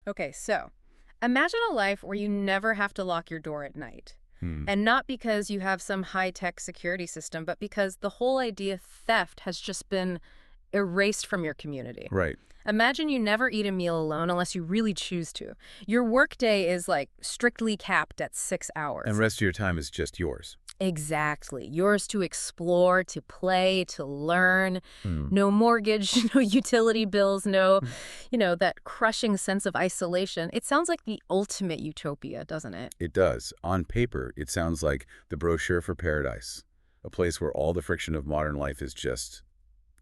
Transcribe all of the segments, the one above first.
Okay, so imagine a life where you never have to lock your door at night. Hmm. And not because you have some high-tech security system, but because the whole idea of theft has just been erased from your community. Right. Imagine you never eat a meal alone unless you really choose to. Your workday is like strictly capped at 6 And hours. rest of your time is just yours. Exactly. Yours to explore, to play, to learn. Hmm. No mortgage, no utility bills, no, that crushing sense of isolation. It sounds like the ultimate utopia, doesn't it? It does. On paper, it sounds like the brochure for paradise, a place where all the friction of modern life is just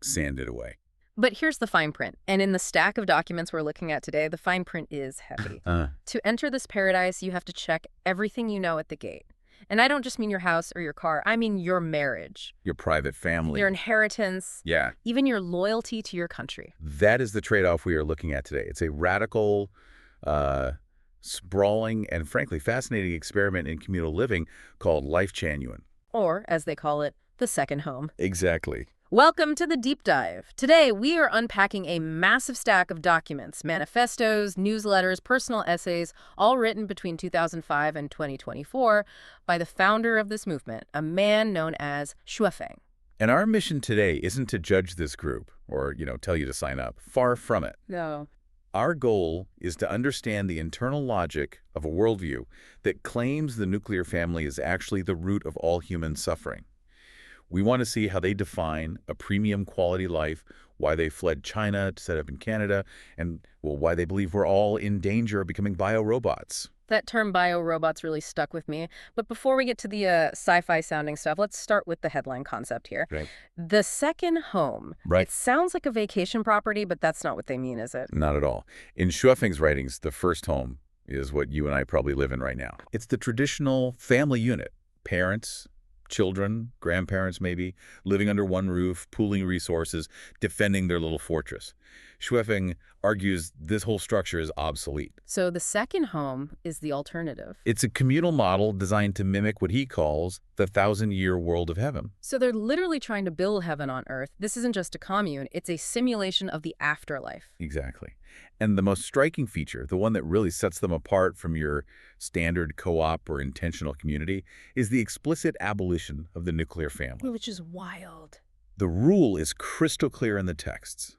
sanded away. But here's the fine print. And in the stack of documents we're looking at today, the fine print is heavy. Uh, To enter this paradise, you have to check everything you know at the gate. And I don't just mean your house or your car. I mean your marriage, your private family. your inheritance, Yeah. even your loyalty to your country. That is the trade-off we are looking at today. It's a radical, sprawling, and frankly fascinating experiment in communal living called Lifechanyuan. Or, as they call it, the second home. Exactly. Welcome to the deep dive. Today, we are unpacking a massive stack of documents, manifestos, newsletters, personal essays, all written between 2005 and 2024 by the founder of this movement, a man known as Shuafeng. And our mission today isn't to judge this group or, tell you to sign up. Far from it. No. Our goal is to understand the internal logic of a worldview that claims the nuclear family is actually the root of all human suffering. We want to see how they define a premium quality life, why they fled China to set up in Canada, and, well, why they believe we're all in danger of becoming biorobots. That term biorobots really stuck with me. But before we get to the sci-fi sounding stuff, let's start with the headline concept here. Right. The second home. Right. It sounds like a vacation property, but that's not what they mean, is it? Not at all. In Shuafeng's writings, the first home is what you and I probably live in right now. It's the traditional family unit. Parents, children, grandparents maybe, living under one roof, pooling resources, defending their little fortress. Shuafeng argues this whole structure is obsolete. So the second home is the alternative. It's a communal model designed to mimic what he calls the 1,000-year world of heaven. So they're literally trying to build heaven on earth. This isn't just a commune, it's a simulation of the afterlife. Exactly. And the most striking feature, the one that really sets them apart from your standard co-op or intentional community, is the explicit abolition of the nuclear family. Which is wild. The rule is crystal clear in the texts.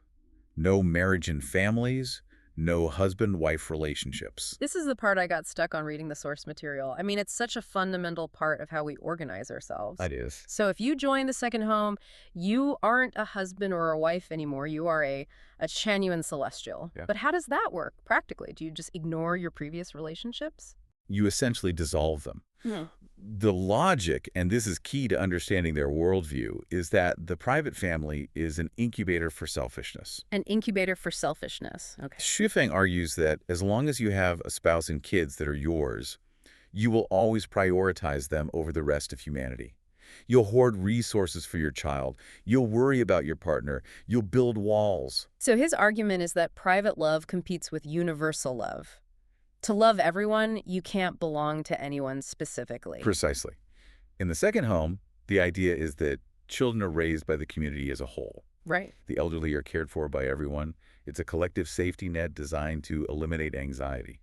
No marriage in families, no husband-wife relationships. This is the part I got stuck on reading the source material. I mean, it's such a fundamental part of how we organize ourselves. That is. So if you join the second home, you aren't a husband or a wife anymore. You are a Chanyuan celestial. Yeah. But how does that work practically? Do you just ignore your previous relationships? You essentially dissolve them. Hmm. The logic, and this is key to understanding their worldview, is that the private family is an incubator for selfishness. An incubator for selfishness. Okay. Shuafeng argues that as long as you have a spouse and kids that are yours, you will always prioritize them over the rest of humanity. You'll hoard resources for your child. You'll worry about your partner. You'll build walls. So his argument is that private love competes with universal love. To love everyone, you can't belong to anyone specifically. Precisely. In the second home, the idea is that children are raised by the community as a whole. Right. The elderly are cared for by everyone. It's a collective safety net designed to eliminate anxiety.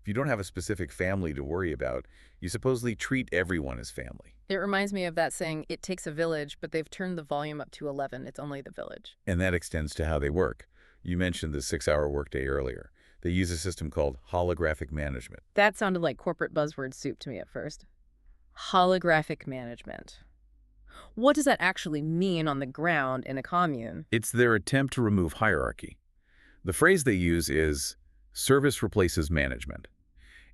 If you don't have a specific family to worry about, you supposedly treat everyone as family. It reminds me of that saying, it takes a village, but they've turned the volume up to 11. It's only the village. And that extends to how they work. You mentioned the 6-hour workday earlier. They use a system called holographic management. That sounded like corporate buzzword soup to me at first. Holographic management. What does that actually mean on the ground in a commune? It's their attempt to remove hierarchy. The phrase they use is, service replaces management.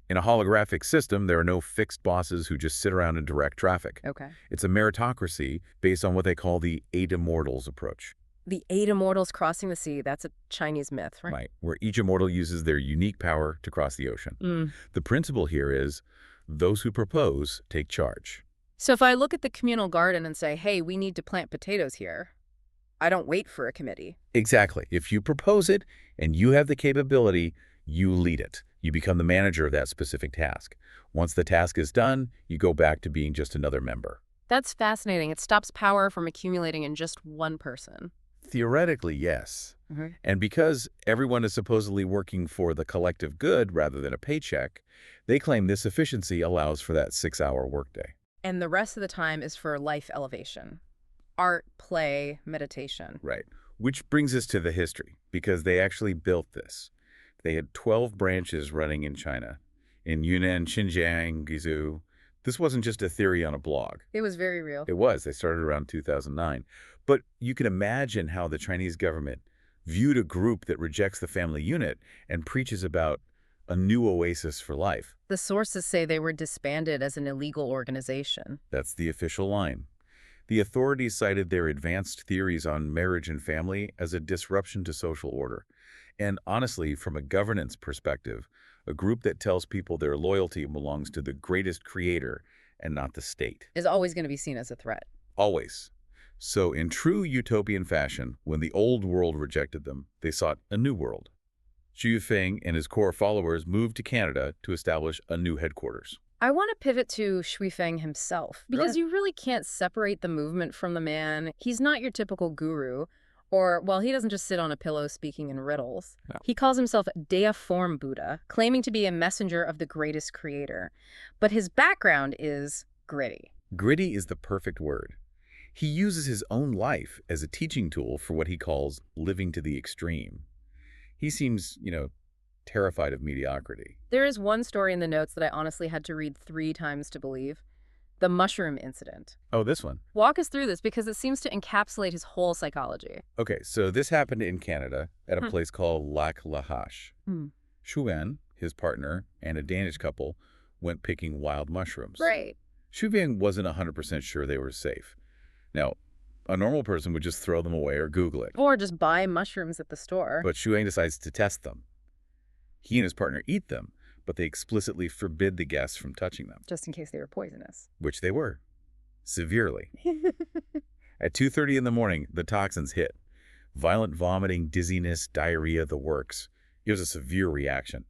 In a holographic system, there are no fixed bosses who just sit around and direct traffic. Okay. It's a meritocracy based on what they call the eight immortals approach. The 8 immortals crossing the sea, that's a Chinese myth, right? Right, where each immortal uses their unique power to cross the ocean. The principle here is, those who propose take charge. So if I look at the communal garden and say, hey, we need to plant potatoes here, I don't wait for a committee. Exactly. If you propose it and you have the capability, you lead it. You become the manager of that specific task. Once the task is done, you go back to being just another member. That's fascinating. It stops power from accumulating in just one person. Theoretically, yes. Hmm. And because everyone is supposedly working for the collective good rather than a paycheck, they claim this efficiency allows for that 6-hour workday. And the rest of the time is for life elevation, art, play, meditation. Right. Which brings us to the history, because they actually built this. They had 12 branches running in China, in Yunnan, Xinjiang, Guizhou. This wasn't just a theory on a blog. It was very real. It was. They started around 2009. But you can imagine how the Chinese government viewed a group that rejects the family unit and preaches about a new oasis for life. The sources say they were disbanded as an illegal organization. That's the official line. The authorities cited their advanced theories on marriage and family as a disruption to social order. And honestly, from a governance perspective, a group that tells people their loyalty belongs to the greatest creator and not the state. Is always going to be seen as a threat. Always. So in true utopian fashion, when the old world rejected them, they sought a new world. Xu Feng and his core followers moved to Canada to establish a new headquarters. I want to pivot to Shui Feng himself, because you really can't separate the movement from the man. He's not your typical guru, or, well, he doesn't just sit on a pillow speaking in riddles. No. He calls himself Deiform Buddha, claiming to be a messenger of the greatest creator. But his background is gritty. Gritty is the perfect word. He uses his own life as a teaching tool for what he calls living to the extreme. He seems, terrified of mediocrity. There is one story in the notes that I honestly had to read 3 times to believe. The mushroom incident. Oh, this one. Walk us through this, because it seems to encapsulate his whole psychology. Okay, so this happened in Canada at a place called Lac La Hache. Hmm. Xuan, his partner, and a Danish couple went picking wild mushrooms. Right. Xuan wasn't 100% sure they were safe. Now, a normal person would just throw them away or Google it. Or just buy mushrooms at the store. But Xuan decides to test them. He and his partner eat them, but they explicitly forbid the guests from touching them. Just in case they were poisonous. Which they were. Severely. At 2:30 in the morning, the toxins hit. Violent vomiting, dizziness, diarrhea, the works. It was a severe reaction.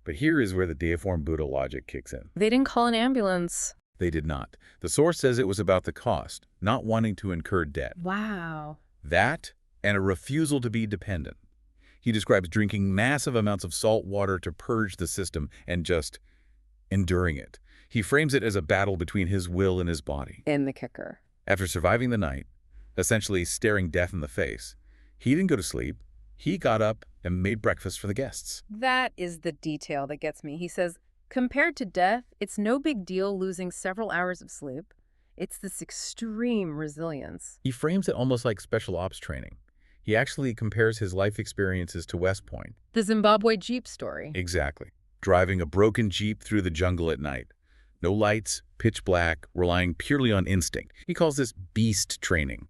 But here is where the deiform Buddha logic kicks in. They didn't call an ambulance. They did not. The source says it was about the cost, not wanting to incur debt. Wow. That and a refusal to be dependent. He describes drinking massive amounts of salt water to purge the system and just enduring it. He frames it as a battle between his will and his body. In the kicker. After surviving the night, essentially staring death in the face, he didn't go to sleep. He got up and made breakfast for the guests. That is the detail that gets me. He says, compared to death, it's no big deal losing several hours of sleep. It's this extreme resilience. He frames it almost like special ops training. He actually compares his life experiences to West Point. The Zimbabwe Jeep story. Exactly. Driving a broken Jeep through the jungle at night. No lights, pitch black, relying purely on instinct. He calls this beast training.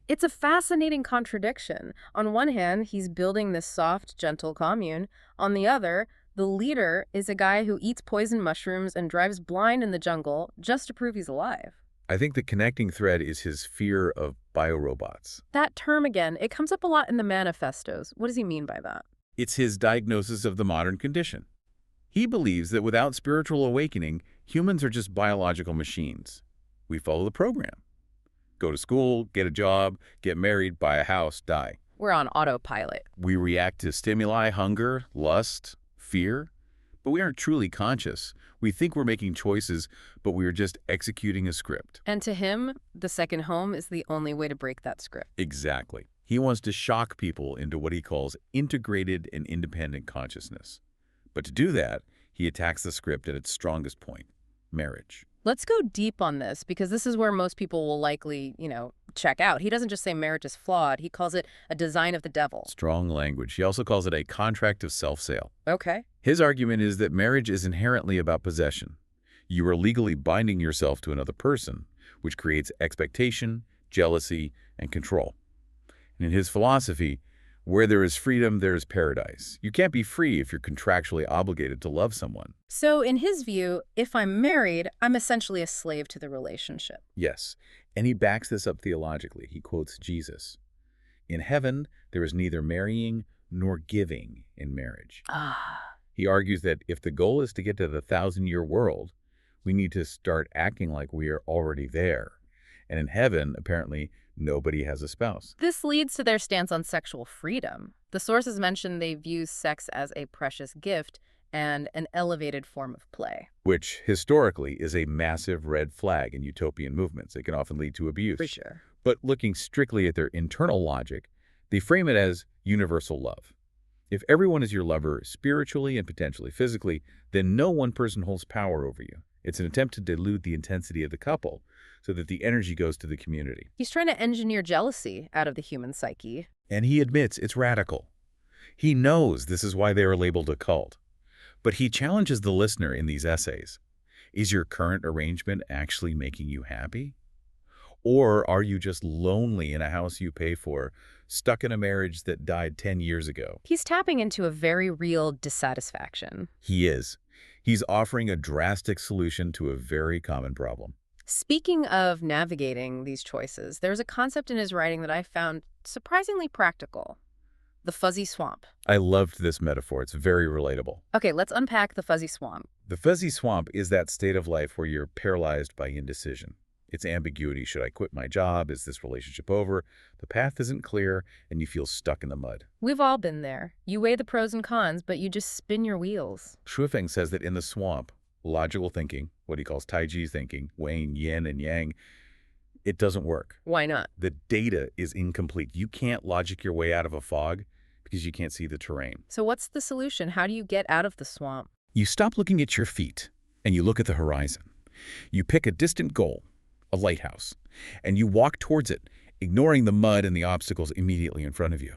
It's a fascinating contradiction. On one hand, he's building this soft, gentle commune. On the other, the leader is a guy who eats poison mushrooms and drives blind in the jungle just to prove he's alive. I think the connecting thread is his fear of biorobots. That term again, it comes up a lot in the manifestos. What does he mean by that? It's his diagnosis of the modern condition. He believes that without spiritual awakening, humans are just biological machines. We follow the program. Go to school, get a job, get married, buy a house, die. We're on autopilot. We react to stimuli, hunger, lust, fear, but we aren't truly conscious. We think we're making choices, but we are just executing a script. And to him, the second home is the only way to break that script. Exactly. He wants to shock people into what he calls integrated and independent consciousness. But to do that, he attacks the script at its strongest point, marriage. Let's go deep on this, because this is where most people will likely, check out. He doesn't just say marriage is flawed. He calls it a design of the devil. Strong language. He also calls it a contract of self-sale. Okay. His argument is that marriage is inherently about possession. You are legally binding yourself to another person, which creates expectation, jealousy, and control. And in his philosophy, where there is freedom, there is paradise. You can't be free if you're contractually obligated to love someone. So in his view, if I'm married, I'm essentially a slave to the relationship. Yes, and he backs this up theologically. He quotes Jesus. In heaven, there is neither marrying nor giving in marriage. He argues that if the goal is to get to the 1,000-year world, we need to start acting like we are already there. And in heaven, apparently, nobody has a spouse. This leads to their stance on sexual freedom. The sources mention they view sex as a precious gift and an elevated form of play. which historically is a massive red flag in utopian movements. It can often lead to For abuse. sure. But looking strictly at their internal logic, they frame it as universal love. If everyone is your lover spiritually and potentially physically, then no one person holds power over you. It's an attempt to dilute the intensity of the couple so that the energy goes to the community. He's trying to engineer jealousy out of the human psyche. And he admits it's radical. He knows this is why they are labeled a cult. But he challenges the listener in these essays. Is your current arrangement actually making you happy? Or are you just lonely in a house you pay for, stuck in a marriage that died 10 years ago? He's tapping into a very real dissatisfaction. He is. He's offering a drastic solution to a very common problem. Speaking of navigating these choices, there's a concept in his writing that I found surprisingly practical. The fuzzy swamp. I loved this metaphor. It's very relatable. Okay, let's unpack the fuzzy swamp. The fuzzy swamp is that state of life where you're paralyzed by indecision. It's ambiguity. Should I quit my job? Is this relationship over? The path isn't clear, and you feel stuck in the mud. We've all been there. You weigh the pros and cons, but you just spin your wheels. Shuifeng says that in the swamp, logical thinking, what he calls Taiji thinking, weighing yin and yang, it doesn't work. Why not? The data is incomplete. You can't logic your way out of a fog because you can't see the terrain. So what's the solution? How do you get out of the swamp? You stop looking at your feet and you look at the horizon. You pick a distant goal, a lighthouse, and you walk towards it, ignoring the mud and the obstacles immediately in front of you.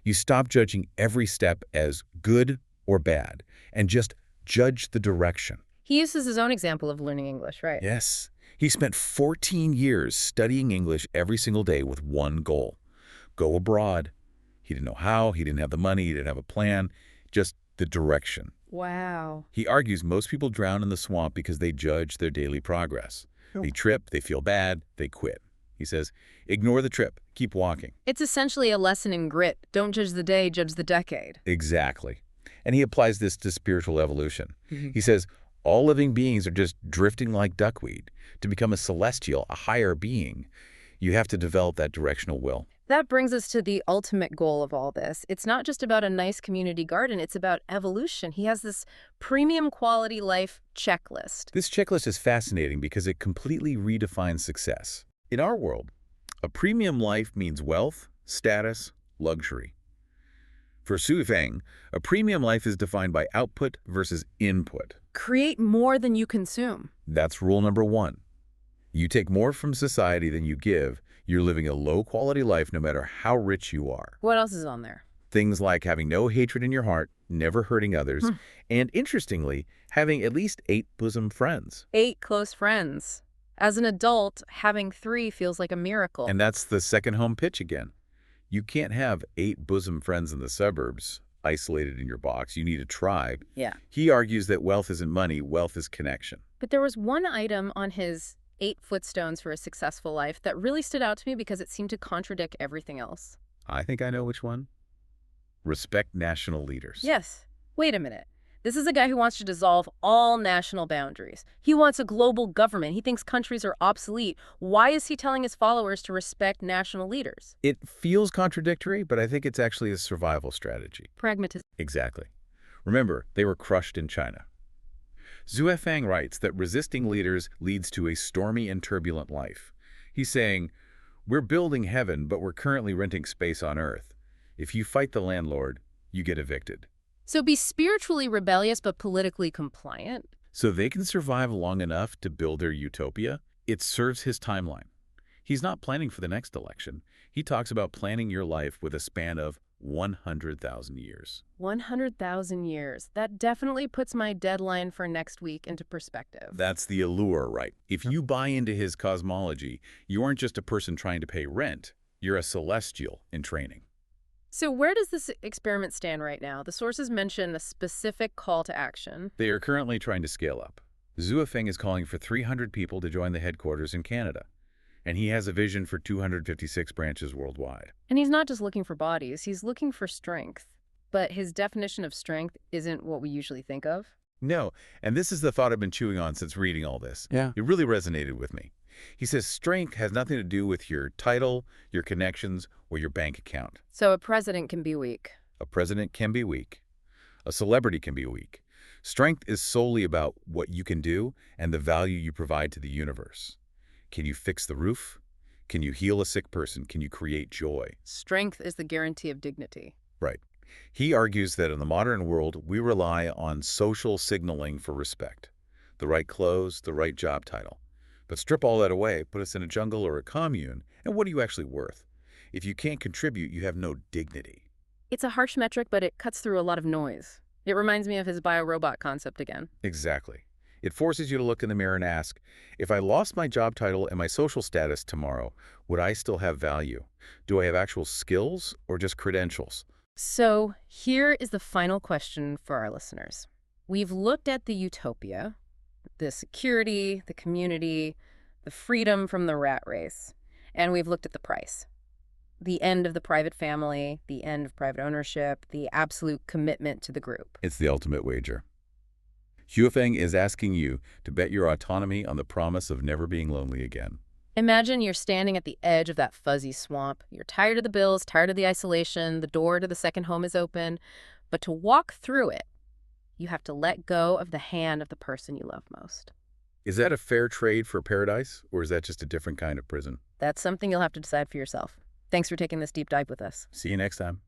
You stop judging every step as good or bad and just judge the direction. He uses his own example of learning English, right? Yes. He spent 14 years studying English every single day with one goal: go abroad. He didn't know how, he didn't have the money, he didn't have a plan, just the direction. Wow. He argues most people drown in the swamp because they judge their daily progress. They trip, they feel bad, they quit. He says, ignore the trip, keep walking. It's essentially a lesson in grit. Don't judge the day, judge the decade. Exactly. And he applies this to spiritual evolution. He says, all living beings are just drifting like duckweed. To become a celestial, a higher being, you have to develop that directional will. That brings us to the ultimate goal of all this. It's not just about a nice community garden, it's about evolution. He has this premium quality life checklist. This checklist is fascinating because it completely redefines success. In our world, a premium life means wealth, status, luxury. For Su Feng, a premium life is defined by output versus input. Create more than you consume. That's rule number one. You take more from society than you give, you're living a low-quality life no matter how rich you are. What else is on there? Things like having no hatred in your heart, never hurting others, and interestingly, having at least 8 bosom friends. 8 close friends. As an adult, having 3 feels like a miracle. And that's the second home pitch again. You can't have 8 bosom friends in the suburbs, isolated in your box. You need a tribe. Yeah. He argues that wealth isn't money, wealth is connection. But there was one item on his 8 footstones for a successful life that really stood out to me because it seemed to contradict everything else. I think I know which one. Respect national leaders. Yes. Wait a minute. This is a guy who wants to dissolve all national boundaries. He wants a global government. He thinks countries are obsolete. Why is he telling his followers to respect national leaders? It feels contradictory, but I think it's actually a survival strategy. Pragmatism. Exactly. Remember, they were crushed in China. Zhu Fang writes that resisting leaders leads to a stormy and turbulent life. He's saying, we're building heaven, but we're currently renting space on earth. If you fight the landlord, you get evicted. So be spiritually rebellious but politically compliant? So they can survive long enough to build their utopia. It serves his timeline. He's not planning for the next election. He talks about planning your life with a span of 100,000 years. 100,000 years. That definitely puts my deadline for next week into perspective. That's the allure, right? If you buy into his cosmology, you aren't just a person trying to pay rent. You're a celestial in training. So where does this experiment stand right now? The sources mention a specific call to action. They are currently trying to scale up. Zhu Feng is calling for 300 people to join the headquarters in Canada, and he has a vision for 256 branches worldwide. And he's not just looking for bodies, he's looking for strength. But his definition of strength isn't what we usually think of. No, and this is the thought I've been chewing on since reading all this. Yeah. It really resonated with me. He says strength has nothing to do with your title, your connections, or your bank account. So a president can be weak. A president can be weak. A celebrity can be weak. Strength is solely about what you can do and the value you provide to the universe. Can you fix the roof? Can you heal a sick person? Can you create joy? Strength is the guarantee of dignity. Right. He argues that in the modern world, we rely on social signaling for respect. The right clothes, the right job title. But strip all that away, put us in a jungle or a commune, and what are you actually worth? If you can't contribute, you have no dignity. It's a harsh metric, but it cuts through a lot of noise. It reminds me of his biorobot concept again. Exactly. It forces you to look in the mirror and ask, if I lost my job title and my social status tomorrow, would I still have value? Do I have actual skills or just credentials? So here is the final question for our listeners. We've looked at the utopia, the security, the community, the freedom from the rat race, and we've looked at the price. The end of the private family, the end of private ownership, the absolute commitment to the group. It's the ultimate wager. Huafeng is asking you to bet your autonomy on the promise of never being lonely again. Imagine you're standing at the edge of that fuzzy swamp. You're tired of the bills, tired of the isolation, the door to the second home is open. But to walk through it, you have to let go of the hand of the person you love most. Is that a fair trade for paradise, or is that just a different kind of prison? That's something you'll have to decide for yourself. Thanks for taking this deep dive with us. See you next time.